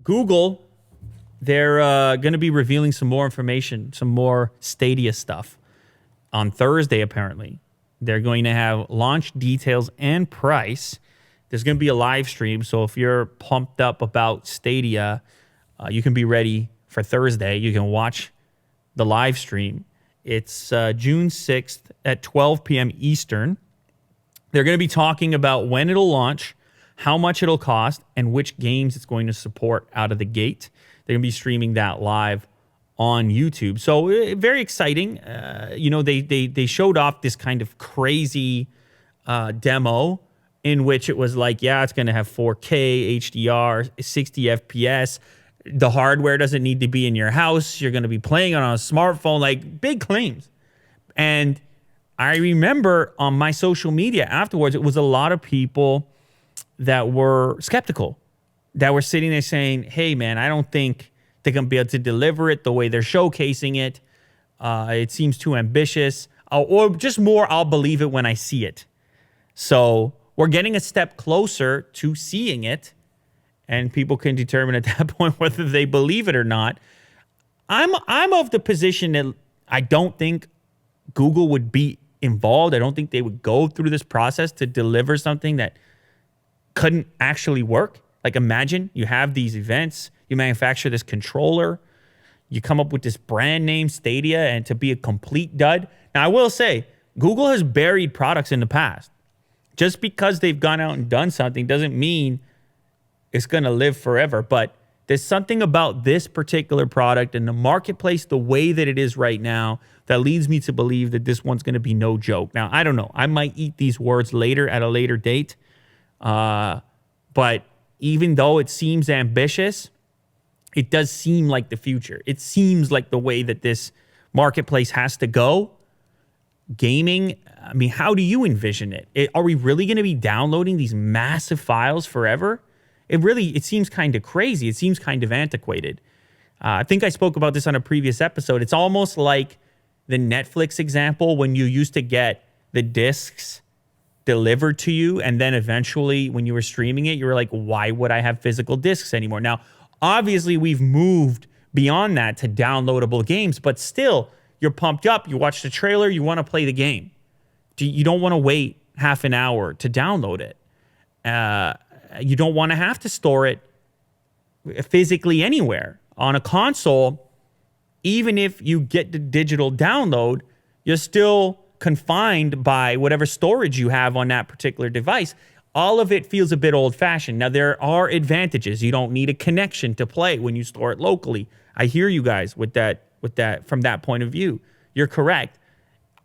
Google, they're going to be revealing some more information, some more Stadia stuff on Thursday, apparently. They're going to have launch details and price. There's going to be a live stream, so if you're pumped up about Stadia, you can be ready for Thursday. You can watch the live stream. It's June 6th at 12 p.m. Eastern. They're going to be talking about when it'll launch, how much it'll cost, and which games it's going to support out of the gate. They're going to be streaming that live on YouTube. So very exciting. They showed off this kind of crazy demo in which it was like, yeah, it's going to have 4K, HDR, 60 FPS. The hardware doesn't need to be in your house. You're going to be playing it on a smartphone, like big claims. And I remember on my social media afterwards, it was a lot of people that were skeptical, that were sitting there saying, hey, man, I don't think they're going to be able to deliver it the way they're showcasing it. It seems too ambitious. Or just more, I'll believe it when I see it. So we're getting a step closer to seeing it, and people can determine at that point whether they believe it or not. I'm of the position that I don't think Google would be involved. I don't think they would go through this process to deliver something that couldn't actually work. Like, imagine you have these events, you manufacture this controller, you come up with this brand name Stadia, and to be a complete dud. Now, I will say, Google has buried products in the past. Just because they've gone out and done something doesn't mean it's going to live forever. But there's something about this particular product and the marketplace, the way that it is right now, that leads me to believe that this one's going to be no joke. Now, I don't know. I might eat these words later at a later date. But even though it seems ambitious, it does seem like the future. It seems like the way that this marketplace has to go. Gaming, I mean, how do you envision it? Are we really going to be downloading these massive files forever? It seems kind of crazy. It seems kind of antiquated. I think I spoke about this on a previous episode. It's almost like the Netflix example when you used to get the discs delivered to you, and then eventually when you were streaming it, you were like, why would I have physical discs anymore? Now, obviously, we've moved beyond that to downloadable games, but still, you're pumped up. You watch the trailer. You want to play the game. You don't want to wait half an hour to download it. You don't want to have to store it physically anywhere. On a console, even if you get the digital download, you're still confined by whatever storage you have on that particular device. All of it feels a bit old-fashioned. Now, there are advantages. You don't need a connection to play when you store it locally. I hear you guys with that from that point of view. You're correct.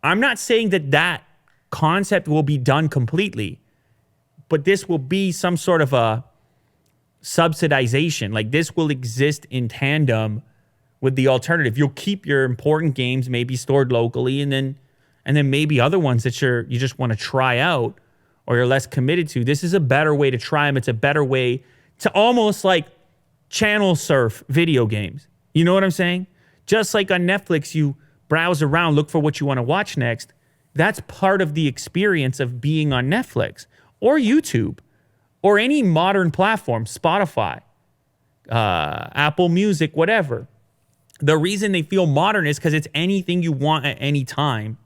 I'm not saying that concept will be done completely, but this will be some sort of a subsidization. Like, this will exist in tandem with the alternative. You'll keep your important games maybe stored locally, and then maybe other ones that you just want to try out or you're less committed to. This is a better way to try them. It's a better way to almost like channel surf video games. You know what I'm saying? Just like on Netflix, you browse around, look for what you want to watch next. That's part of the experience of being on Netflix or YouTube or any modern platform, Spotify, Apple Music, whatever. The reason they feel modern is because it's anything you want at any time.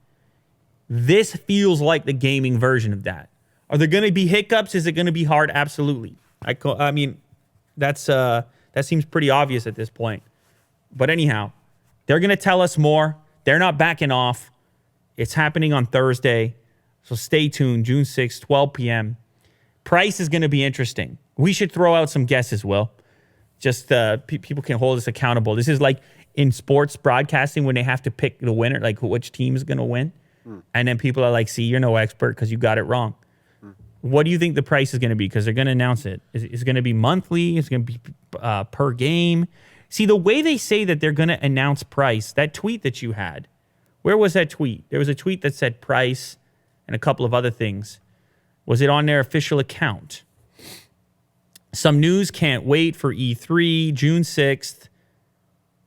This feels like the gaming version of that. Are there going to be hiccups? Is it going to be hard? Absolutely. I mean, that seems pretty obvious at this point. But anyhow, they're going to tell us more. They're not backing off. It's happening on Thursday. So stay tuned, June 6th, 12 p.m. Price is going to be interesting. We should throw out some guesses, Will. Just people can hold us accountable. This is like in sports broadcasting when they have to pick the winner, like which team is going to win. And then people are like, see, you're no expert because you got it wrong. What do you think the price is going to be? Because they're going to announce it. Is it going to be monthly? Is it going to be per game? See, the way they say that they're going to announce price, that tweet that you had, where was that tweet? There was a tweet that said price and a couple of other things. Was it on their official account? Some news can't wait for E3, June 6th.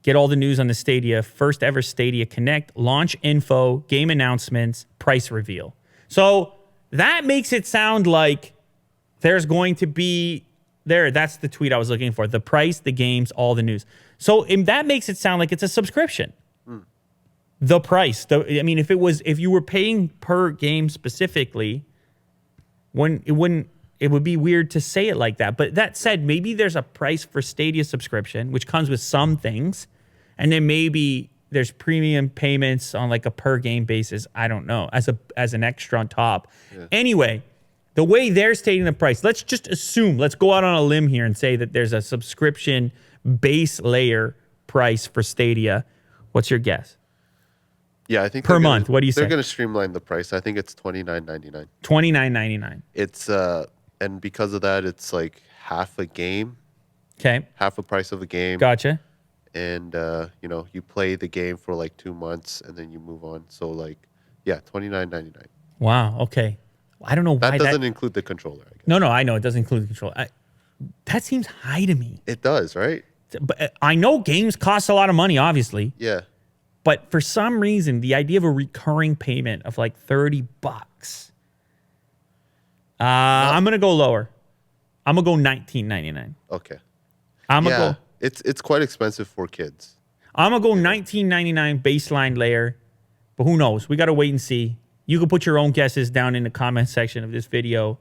Get all the news on the Stadia, first ever Stadia Connect, launch info, game announcements, price reveal. So that makes it sound like there's going to be There, that's the tweet I was looking for. The price, the games, all the news. So that makes it sound like it's a subscription. The price. If you were paying per game specifically, it would be weird to say it like that. But that said, maybe there's a price for Stadia subscription, which comes with some things, and then maybe there's premium payments on like a per game basis. I don't know, as an extra on top. Yeah. Anyway, the way they're stating the price, let's just assume, let's go out on a limb here and say that there's a subscription base layer price for Stadia. What's your guess? Yeah, I think per month. What do you say? They're going to streamline the price. I think it's $29.99. $29.99. It's and because of that, it's like half a game. Okay. Half the price of a game. Gotcha. And you play the game for like 2 months and then you move on. So like, yeah, $29.99. Wow. Okay. I don't know why that doesn't include the controller. I guess. No, I know it doesn't include the controller. That seems high to me. It does, right? But I know games cost a lot of money, obviously. Yeah. But for some reason, the idea of a recurring payment of like $30, I'm gonna go lower. I'm gonna go $19.99. Okay. I'm gonna go. It's quite expensive for kids. I'm gonna go $19.99 baseline layer, but who knows? We gotta wait and see. You can put your own guesses down in the comment section of this video.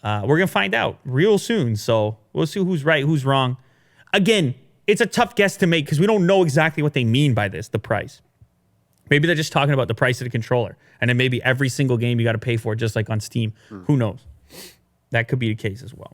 We're gonna find out real soon, so we'll see who's right, who's wrong. Again, it's a tough guess to make because we don't know exactly what they mean by this, the price. Maybe they're just talking about the price of the controller, and then maybe every single game you got to pay for, just like on Steam. Who knows? That could be the case as well.